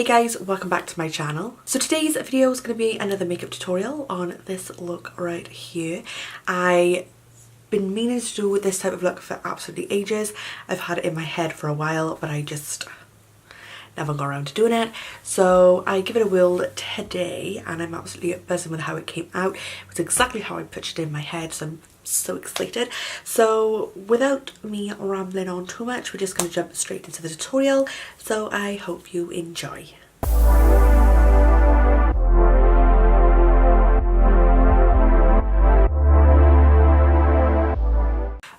Hey guys, welcome back to my channel. So today's video is going to be another makeup tutorial on this look right here. I've been meaning to do this type of look for absolutely ages. I've had it in my head for a while, but I just never got around to doing it. So I give it a whirl today and I'm absolutely buzzing with how it came out. It was exactly how I pictured it in my head, so I'm so excited. So without me rambling on too much, we're just going to jump straight into the tutorial. So I hope you enjoy.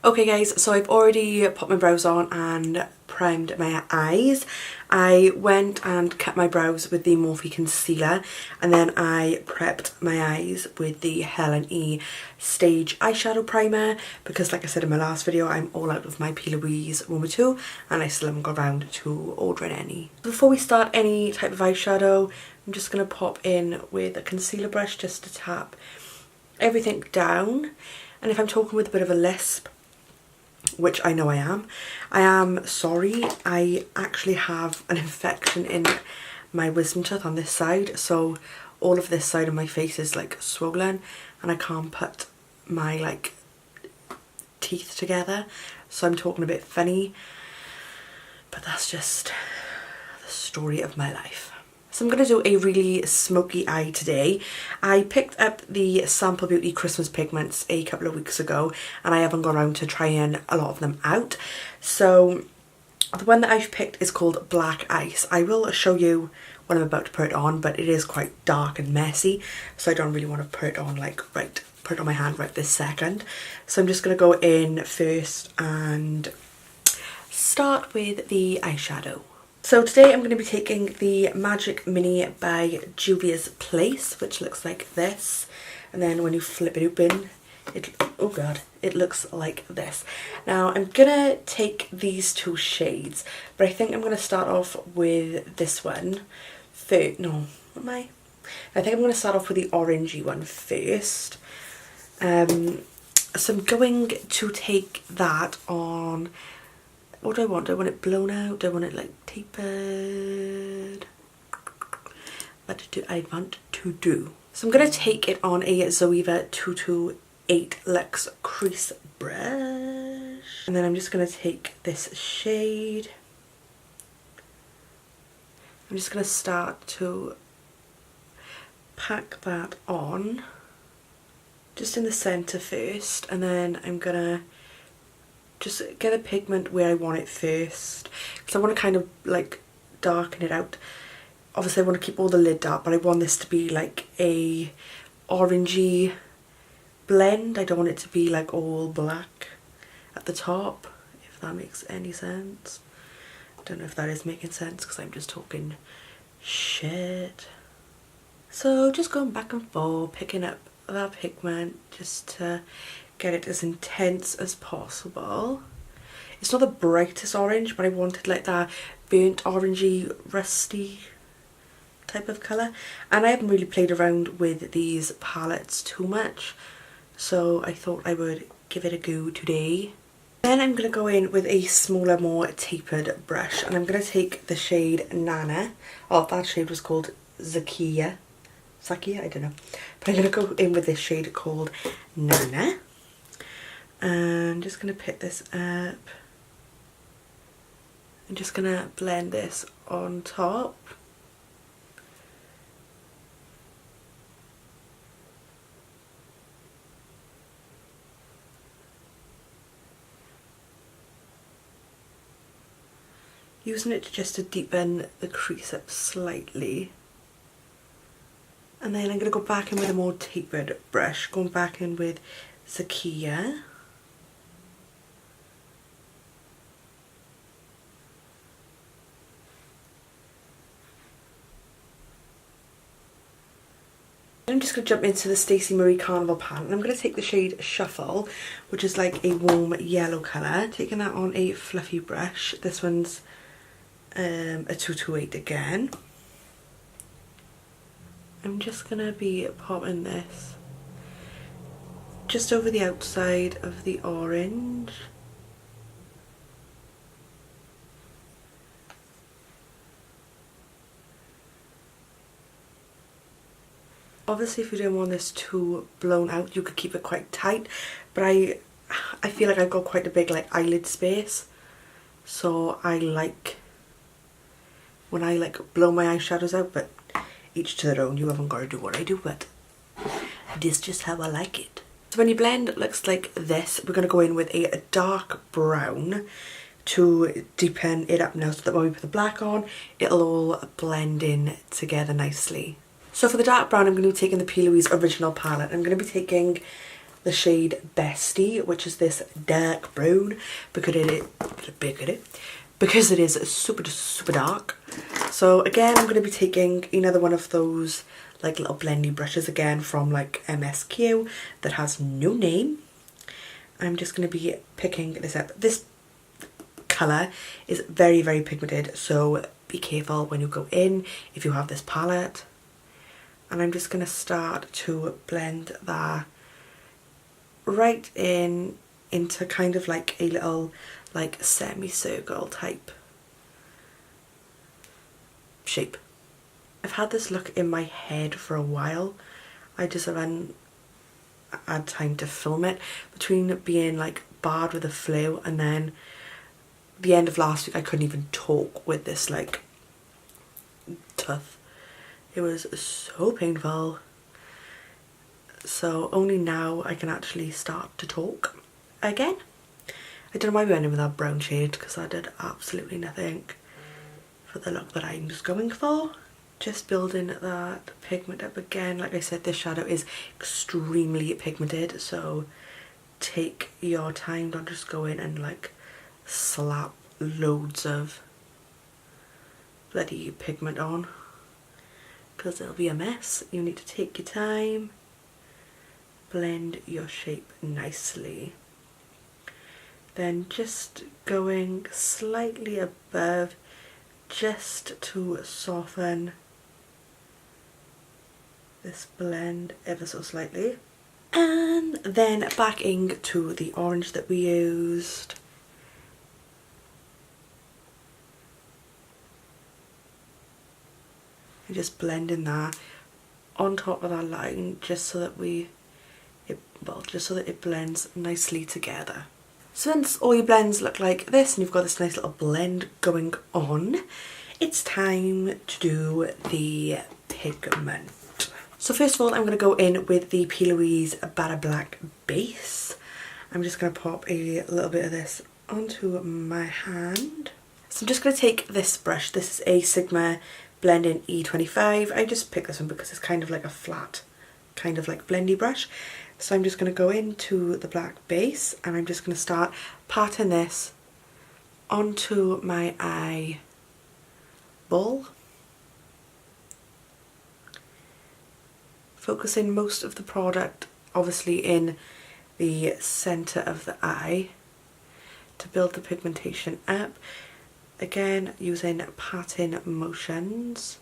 Okay guys, so I've already put my brows on and primed my eyes. I went and cut my brows with the Morphe concealer and then I prepped my eyes with the Helen Stage eyeshadow primer because, like I said in my last video, I'm all out of my Plouise Roma 2 and I still haven't got around to ordering any. Before we start any type of eyeshadow, I'm just going to pop in with a concealer brush just to tap everything down. And if I'm talking with a bit of a lisp, which I know I am sorry. I actually have an infection in my wisdom tooth on this side, so all of this side of my face is like swollen and I can't put my like teeth together, so I'm talking a bit funny, but that's just the story of my life. So I'm going to do a really smoky eye today. I picked up the Sample Beauty Christmas pigments a couple of weeks ago and I haven't gone around to trying a lot of them out. So the one that I've picked is called Black Ice. I will show you when I'm about to put it on, but it is quite dark and messy, so I don't really want to put it on put it on my hand right this second. So I'm just going to go in first and start with the eyeshadow. So today I'm going to be taking the Magic Mini by Juvia's Place, which looks like this, and then when you flip it open, it looks like this. Now I'm gonna take these two shades, but I think I'm gonna start off with this one first. No, what am I? I think I'm gonna start off with the orangey one first. So I'm going to take that on. What do I want? Do I want it blown out? Do I want it like tapered? What do I want to do? So I'm going to take it on a Zoeva 228 Luxe Crease brush. And then I'm just going to take this shade. I'm just going to start to pack that on. Just in the centre first. And then I'm going to just get the pigment where I want it first, because I want to kind of like darken it out. Obviously I want to keep all the lid dark, but I want this to be like a orangey blend. I don't want it to be like all black at the top, if that makes any sense. I don't know if that is making sense because I'm just talking shit. So just going back and forth, picking up that pigment just to get it as intense as possible. It's not the brightest orange, but I wanted like that burnt orangey rusty type of colour, and I haven't really played around with these palettes too much, so I thought I would give it a go today. Then I'm going to go in with a smaller, more tapered brush, and I'm going to take the shade Nana. Oh, that shade was called Zakiya, I don't know, but I'm going to go in with this shade called Nana. And I'm just going to pick this up. I'm just going to blend this on top. Using it just to deepen the crease up slightly. And then I'm going to go back in with a more tapered brush, going back in with Zakiya. I'm just going to jump into the Stacey Marie Carnival palette, and I'm going to take the shade Shuffle, which is like a warm yellow colour. Taking that on a fluffy brush. This one's a 228 again. I'm just going to be popping this just over the outside of the orange. Obviously if you don't want this too blown out, you could keep it quite tight, but I feel like I've got quite a big like eyelid space, so I like when I like blow my eyeshadows out, but each to their own. You haven't got to do what I do, but this is just how I like it. So when you blend, it looks like this. We're going to go in with a dark brown to deepen it up now, so that when we put the black on, it'll all blend in together nicely. So for the dark brown, I'm going to be taking the Plouise Origianl palette. I'm going to be taking the shade Bestie, which is this dark brown, because it is super, super dark. So again, I'm going to be taking another one of those like little blendy brushes, again from like MSQ, that has no name. I'm just going to be picking this up. This colour is very, very pigmented, so be careful when you go in if you have this palette. And I'm just going to start to blend that right into kind of like a little like semicircle type shape. I've had this look in my head for a while. I just haven't had time to film it, between being like barred with a flu and then the end of last week I couldn't even talk with this like tooth. It was so painful. So only now I can actually start to talk again. I don't know why we went in with that brown shade, because I did absolutely nothing for the look that I'm just going for. Just building that pigment up again. Like I said, this shadow is extremely pigmented, so take your time. Don't just go in and like slap loads of bloody pigment on, because it'll be a mess. You need to take your time, blend your shape nicely. Then just going slightly above, just to soften this blend ever so slightly. And then back into the orange that we used. And just blending that on top of that line, just so that it blends nicely together. So once all your blends look like this and you've got this nice little blend going on, it's time to do the pigment. So first of all, I'm going to go in with the Plouise Badda Black base. I'm just going to pop a little bit of this onto my hand. So I'm just going to take this brush. This is a Sigma Blending E25. I just picked this one because it's kind of like a flat, kind of like blendy brush. So I'm just going to go into the black base and I'm just going to start patting this onto my eyeball. Focusing most of the product obviously in the centre of the eye to build the pigmentation up. Again, using patting motions.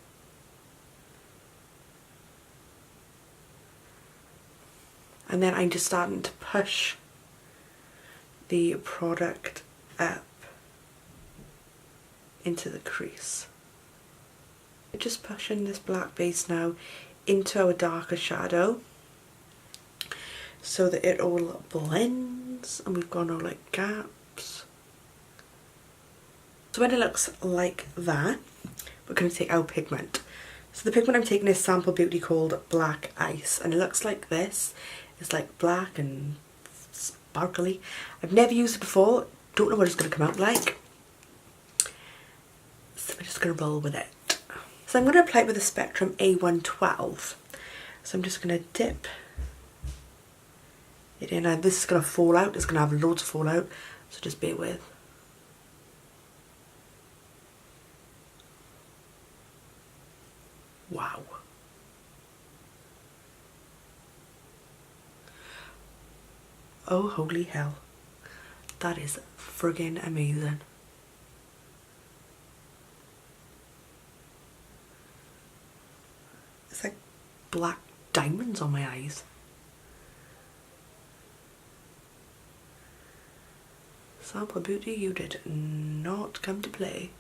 And then I'm just starting to push the product up into the crease. Just pushing this black base now into our darker shadow so that it all blends and we've got no like gaps. So when it looks like that, we're going to take our pigment. So the pigment I'm taking is Sample Beauty called Black Ice, and it looks like this. It's like black and sparkly. I've never used it before, don't know what it's going to come out like. So I'm just going to roll with it. So I'm going to apply it with the Spectrum A112. So I'm just going to dip it in. And this is going to fall out, it's going to have loads of fallout, so just bear with. Wow. Oh, holy hell. That is friggin' amazing. It's like black diamonds on my eyes. Sample Beauty, you did not come to play.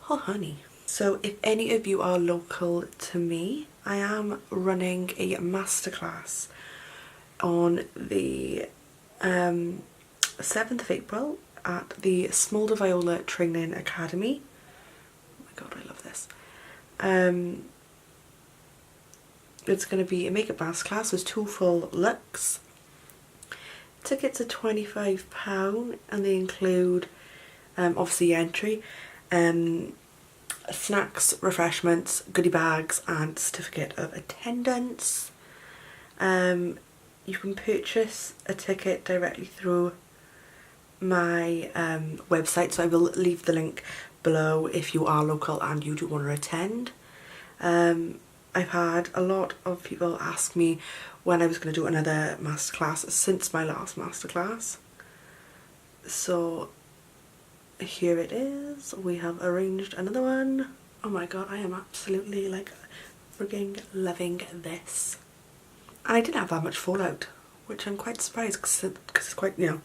Oh, honey. So if any of you are local to me, I am running a masterclass on the 7th of April at the Smolder Viola Training Academy. Oh my god, I love this. It's going to be a makeup masterclass with 2 full looks. Tickets are £25 and they include obviously entry, snacks, refreshments, goodie bags and certificate of attendance. You can purchase a ticket directly through my website, so I will leave the link below if you are local and you do want to attend. I've had a lot of people ask me when I was going to do another masterclass since my last masterclass. So here it is, we have arranged another one. Oh my god, I am absolutely like frigging loving this. I didn't have that much fallout, which I'm quite surprised because it's quite, you know,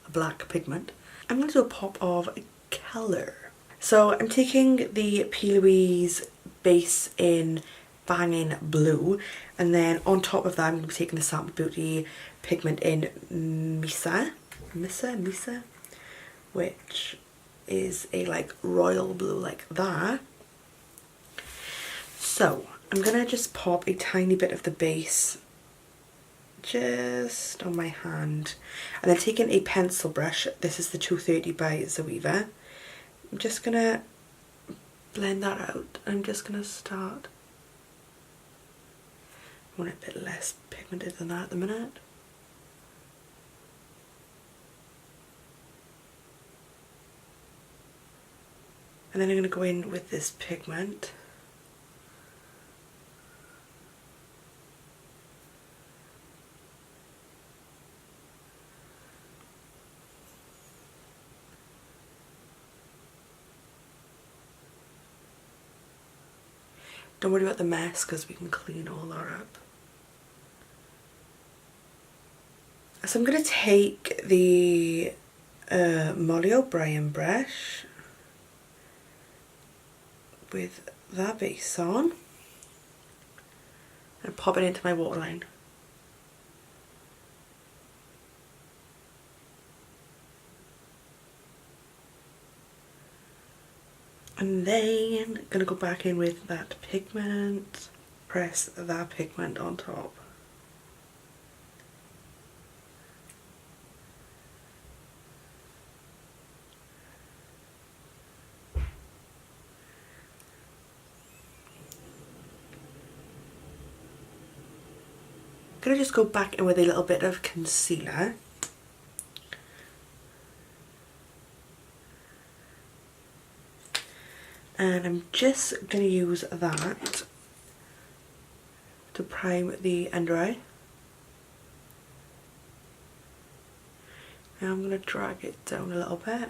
a black pigment. I'm going to do a pop of colour. So I'm taking the Plouise base in Bangin Blue, and then on top of that I'm going to be taking the Sample Beauty pigment in Missa, which is a like royal blue like that. So I'm going to just pop a tiny bit of the base just on my hand, and then taking a pencil brush, this is the 230 by Zakiya, I'm just going to blend that out. I'm just going to start. I want it a bit less pigmented than that at the minute. And then I'm going to go in with this pigment. Don't worry about the mess because we can clean all that up. So I'm going to take the Molly O'Brien brush with that base on and pop it into my waterline. And then I'm going to go back in with that pigment, press that pigment on top. I'm going to just go back in with a little bit of concealer. And I'm just going to use that to prime the under eye. Now I'm going to drag it down a little bit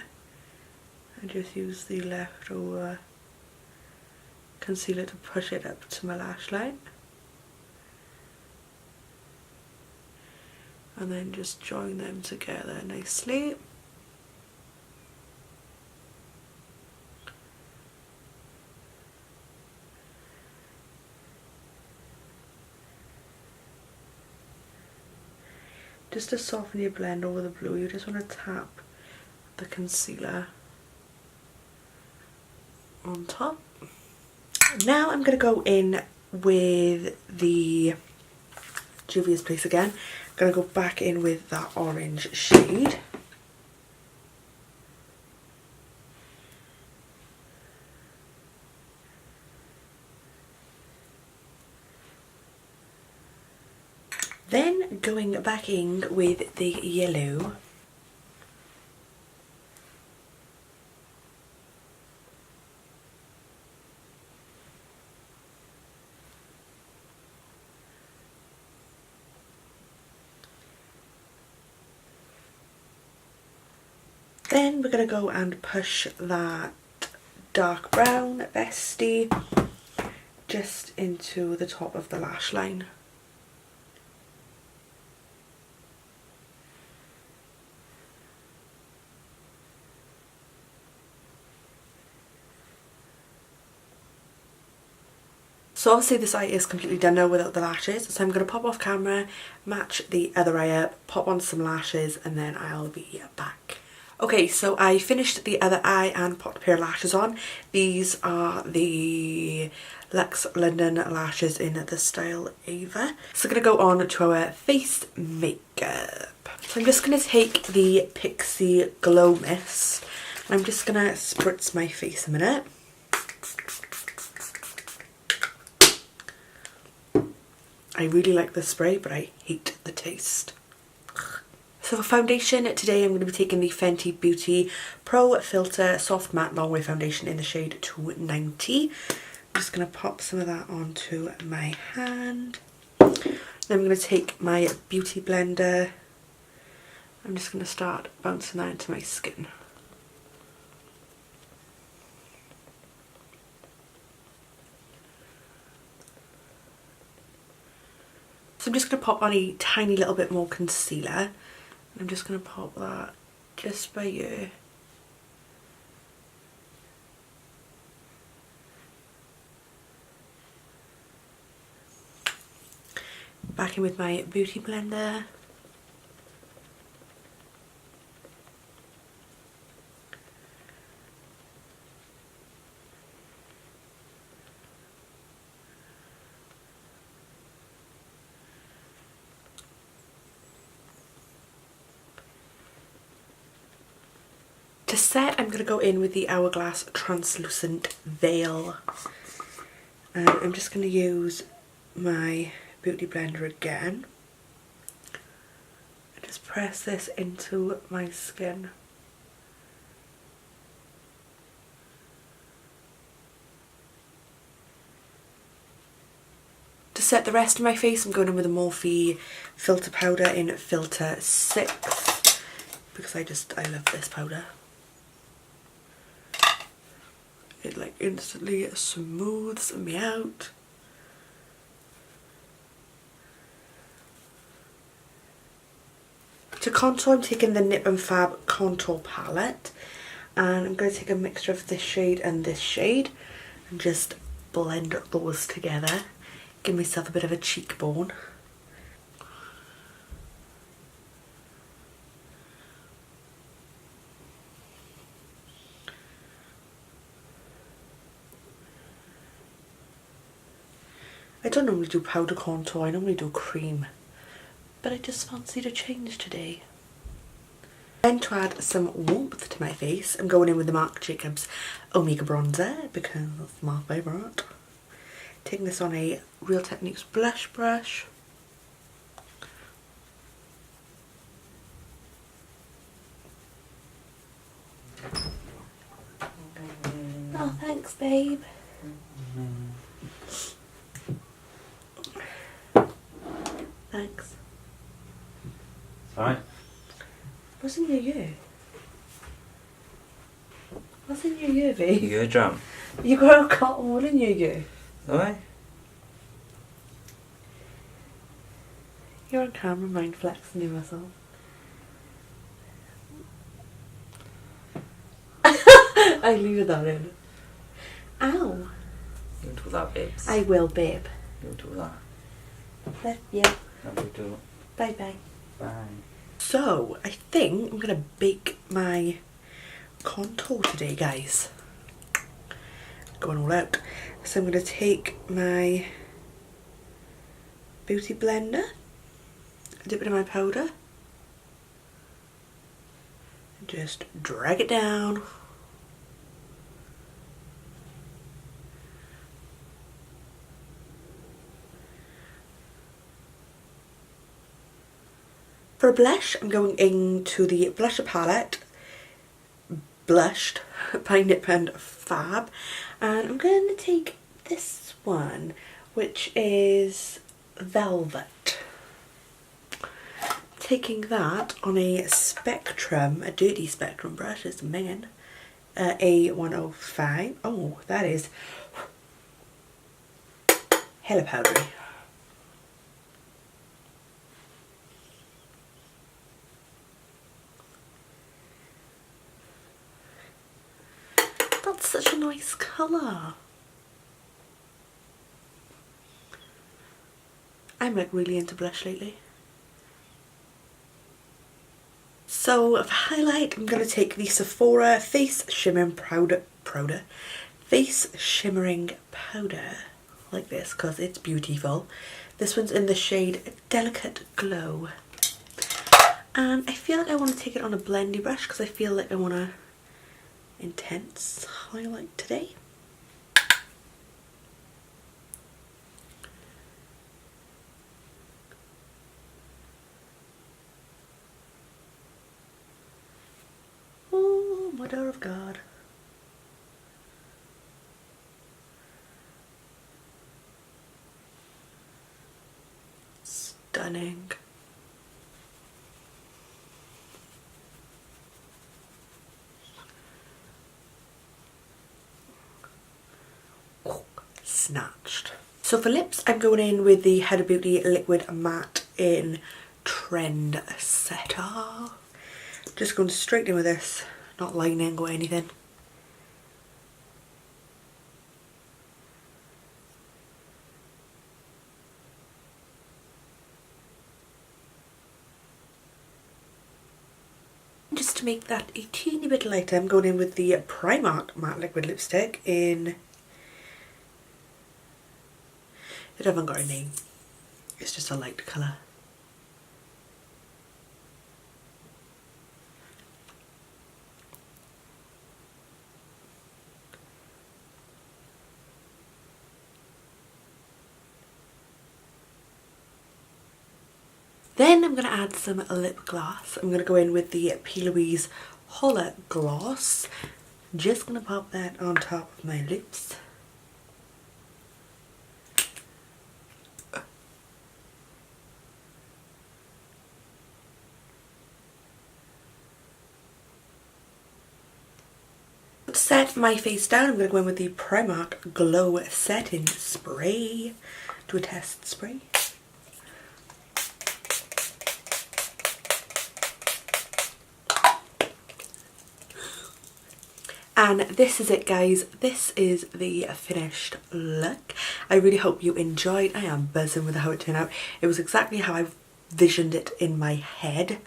and just use the leftover concealer to push it up to my lash line. And then just join them together nicely. Just to soften your blend over the blue, you just want to tap the concealer on top. Now I'm going to go in with the Juvias Place again. I'm going to go back in with that orange shade. Then going back in with the yellow. Then we're going to go and push that dark brown Bestie just into the top of the lash line. So obviously this eye is completely done now without the lashes, so I'm going to pop off camera, match the other eye up, pop on some lashes, and then I'll be back. Okay, so I finished the other eye and popped a pair of lashes on. These are the Lux London lashes in the style Ava. So I'm going to go on to our face makeup. So I'm just going to take the Pixi Glow Mist, and I'm just going to spritz my face a minute. I really like this spray, but I hate the taste. So for foundation, today I'm going to be taking the Fenty Beauty Pro Filter Soft Matte Longwear Foundation in the shade 290. I'm just going to pop some of that onto my hand. Then I'm going to take my beauty blender. I'm just going to start bouncing that into my skin. So I'm just going to pop on a tiny little bit more concealer. I'm just going to pop that just by you. Back in with my beauty blender. To set, I'm going to go in with the Hourglass Translucent Veil. And I'm just going to use my beauty blender again. And just press this into my skin. To set the rest of my face, I'm going in with a Morphe filter powder in Filter 6. Because I love this powder. It like instantly smooths me out. To contour, I'm taking the Nip and Fab Contour Palette, and I'm going to take a mixture of this shade and this shade and just blend those together. Give myself a bit of a cheekbone. I don't normally do powder contour, I normally do cream, but I just fancied a change today. Then to add some warmth to my face, I'm going in with the Marc Jacobs Omega Bronzer because it's my favourite. Taking this on a Real Techniques blush brush. Oh, thanks, babe. Thanks. Alright. What's in your ear? What's in your ear, babe? Your eardrum. You got a cotton wool in your ear. Alright. You're on camera, mind flexing your muscle. I leave that in. Ow. You do that, babes. I will, babe. You do that. Love you. Love you too. Bye bye. Bye. So, I think I'm going to bake my contour today, guys. Going all out. So I'm going to take my beauty blender, dip it in my powder, and just drag it down. For a blush, I'm going into the Blusher Palette, Blushed by Nip and Fab, and I'm going to take this one, which is Velvet. Taking that on a Spectrum, a dirty Spectrum brush, it's Mingin, A105. Oh, that is hella powdery. That's such a nice colour. I'm like really into blush lately. So for highlight, I'm going to take the Sephora Face Shimmering Powder, like this because it's beautiful. This one's in the shade Delicate Glow. And I feel like I want to take it on a blendy brush because I feel like I want a intense highlight today. Oh, Mother of God. Stunning. Oh, snatched. So for lips, I'm going in with the Huda Beauty Liquid Matte in Trendsetter. Just going straight in with this, not lining or anything. Just to make that a teeny bit lighter, I'm going in with the Primark Matte Liquid Lipstick in... It hasn't got a name. It's just a light colour. Then I'm going to add some lip gloss. I'm going to go in with the Plouise Holla gloss. Just going to pop that on top of my lips. To set my face down, I'm going to go in with the Primark Glow Setting Spray. Do a test spray. And this is it, guys. This is the finished look. I really hope you enjoyed. I am buzzing with how it turned out. It was exactly how I visioned it in my head.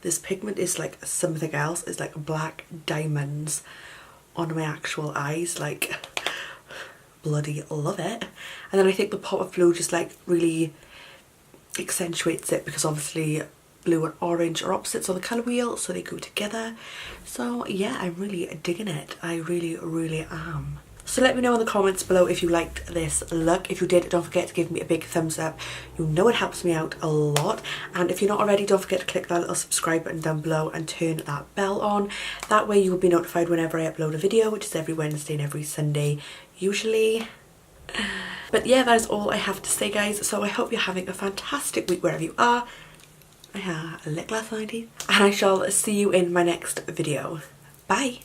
This pigment is like something else. It's like black diamonds on my actual eyes. Like, bloody love it. And then I think the pot of blue just like really accentuates it because obviously blue and orange are opposites on the colour wheel, so they go together. So yeah, I'm really digging it. I really am. So let me know in the comments below if you liked this look. If you did, don't forget to give me a big thumbs up. You know it helps me out a lot. And if you're not already, don't forget to click that little subscribe button down below and turn that bell on. That way you will be notified whenever I upload a video, which is every Wednesday and every Sunday usually. But yeah, that is all I have to say, guys. So I hope you're having a fantastic week wherever you are. I had a lip gloss 90, and I shall see you in my next video. Bye!